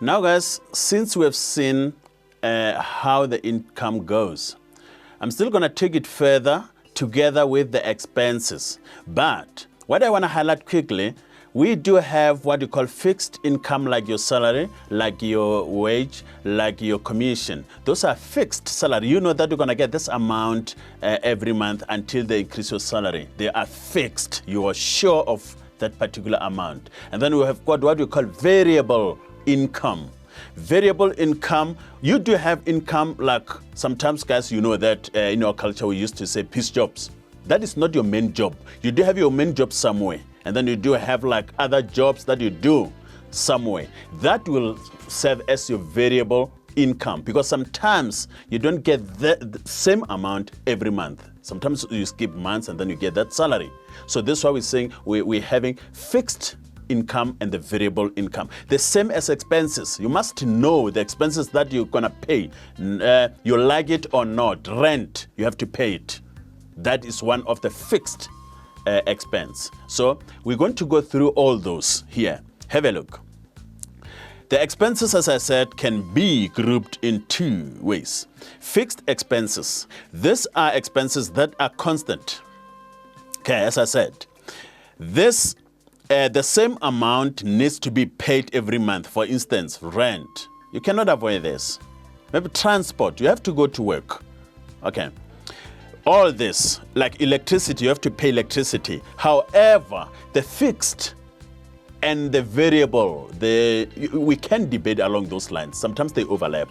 Now, guys, since we have seen how the income goes, I'm still going to take it further together with the expenses. But what I want to highlight quickly, we do have what you call fixed income, like your salary, like your wage, like your commission. Those are fixed salary. You know that you're going to get this amount every month until they increase your salary. They are fixed. You are sure of that particular amount. And then we have got what we call variable income. Variable income, you do have income, like sometimes, guys, you know that in our culture we used to say piece jobs. That is not your main job. You do have your main job somewhere, and then you do have like other jobs that you do somewhere. That will serve as your variable income, because sometimes you don't get the same amount every month. Sometimes you skip months and then you get that salary. So this is why we're saying we're having fixed income and the variable income. The same as expenses. You must know the expenses that you're going to pay. You like it or not, rent, you have to pay it. That is one of the fixed expense. So we're going to go through all those here. Have a look. The expenses, as I said, can be grouped in two ways. Fixed expenses. These are expenses that are constant. Okay, as I said, this the same amount needs to be paid every month. For instance, rent. You cannot avoid this. Maybe transport. You have to go to work. Okay. All this, like electricity, you have to pay electricity. However, the fixed and the variable, we can debate along those lines. Sometimes they overlap,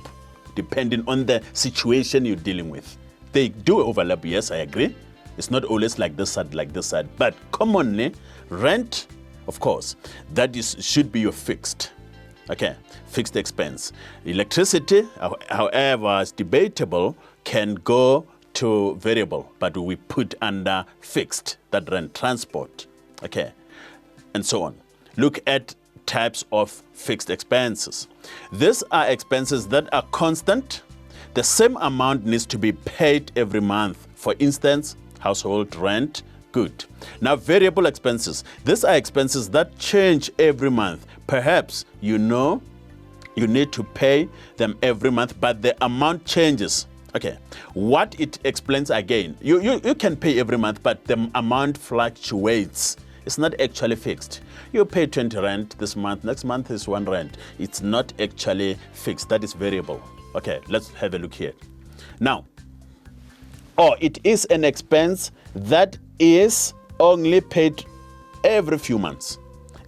depending on the situation you're dealing with. They do overlap, yes, I agree. It's not always like this side, but commonly, rent, of course, that should be your fixed, okay, fixed expense. Electricity, however, is debatable, can go to variable, but we put under fixed, that rent, transport, okay, and so on. Look at types of fixed expenses. These are expenses that are constant. The same amount needs to be paid every month. For instance, household rent, good. Now, variable expenses. These are expenses that change every month. Perhaps you know you need to pay them every month, but the amount changes. Okay, what it explains again, you can pay every month, but the amount fluctuates. It's not actually fixed. You pay 20 rand this month, next month is 1 rand. It's not actually fixed, that is variable. Okay, let's have a look here. Now, it is an expense that is only paid every few months.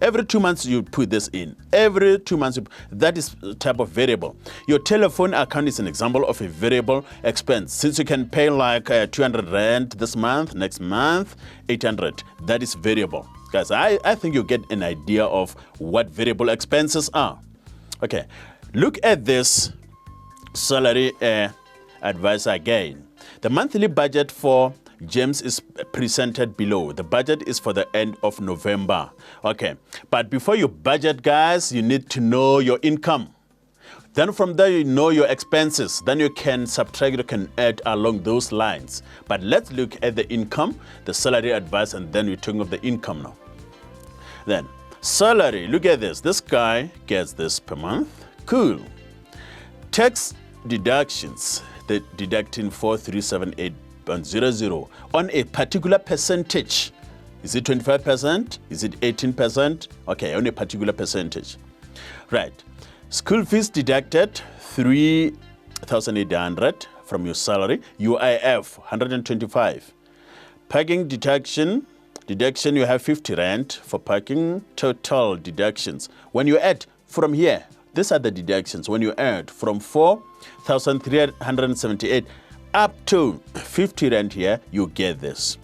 Every 2 months you put this in. Every 2 months, that is a type of variable. Your telephone account is an example of a variable expense. Since you can pay like 200 rand this month, next month, 800. That is variable. Guys, I think you get an idea of what variable expenses are. Okay, look at this salary advice again. The monthly budget for James is presented below. The budget is for the end of November. Okay, but before you budget, guys, you need to know your income. Then from there, you know your expenses. Then you can subtract, you can add along those lines. But let's look at the income, the salary advice, and then we're talking of the income now. Then, salary, look at this. This guy gets this per month. Cool. Tax deductions, they're deducting 4378.00 on a particular percentage. Is it 25%? Is it 18%? Okay, on a particular percentage. Right. School fees deducted 3,800 from your salary. UIF 125. Parking deduction, you have 50 rand for parking. Total deductions. When you add from here, these are the deductions. When you add from 4,378 up to 50 rand here, you get this.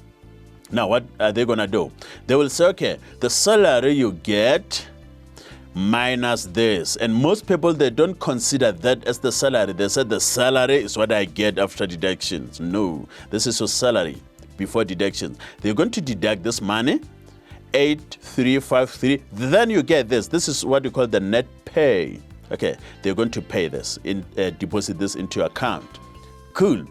Now, what are they going to do? They will say, okay, the salary you get minus this. And most people, they don't consider that as the salary. They said the salary is what I get after deductions. No, this is your salary before deductions. They're going to deduct this money, 8,353. Then you get this. This is what you call the net pay. Okay, they're going to pay this, deposit this into your account. Cool.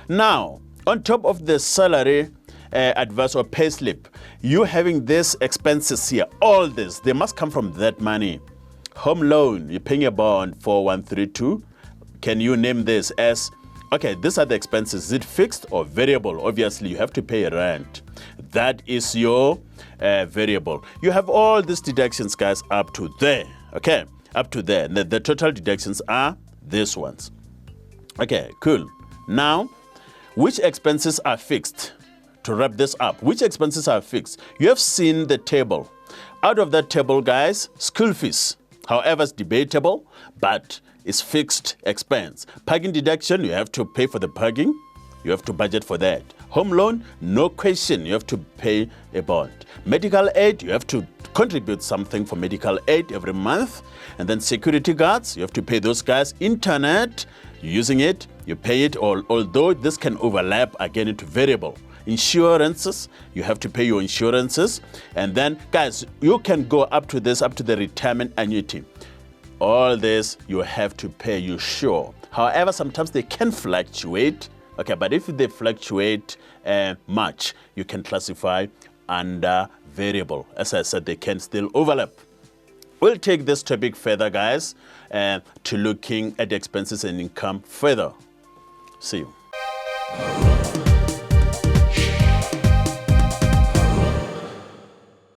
Now, on top of the salary advice or pay slip, you having these expenses here, all this, they must come from that money. home loan, you're paying a bond 4132. Can you name this as, okay, these are the expenses. Is it fixed or variable? Obviously, you have to pay rent. That is your variable. You have all these deductions, guys, up to there. Okay, up to there. The total deductions are these ones. Okay, cool. Now, which expenses are fixed? To wrap this up, which expenses are fixed? You have seen the table. Out of that table, guys, school fees, however, it's debatable, but it's fixed expense. Parking deduction, you have to pay for the parking. You have to budget for that. Home loan, no question, you have to pay a bond. Medical aid, you have to contribute something for medical aid every month. And then security guards, you have to pay those guys. Internet, you're using it, you pay it, although this can overlap again into variable. Insurances, you have to pay your insurances. And then, guys, you can go up to this, up to the retirement annuity. All this you have to pay, you sure. However, sometimes they can fluctuate. Okay, but if they fluctuate much, you can classify under variable. As I said, they can still overlap. We'll take this topic further, guys, to looking at expenses and income further. See you.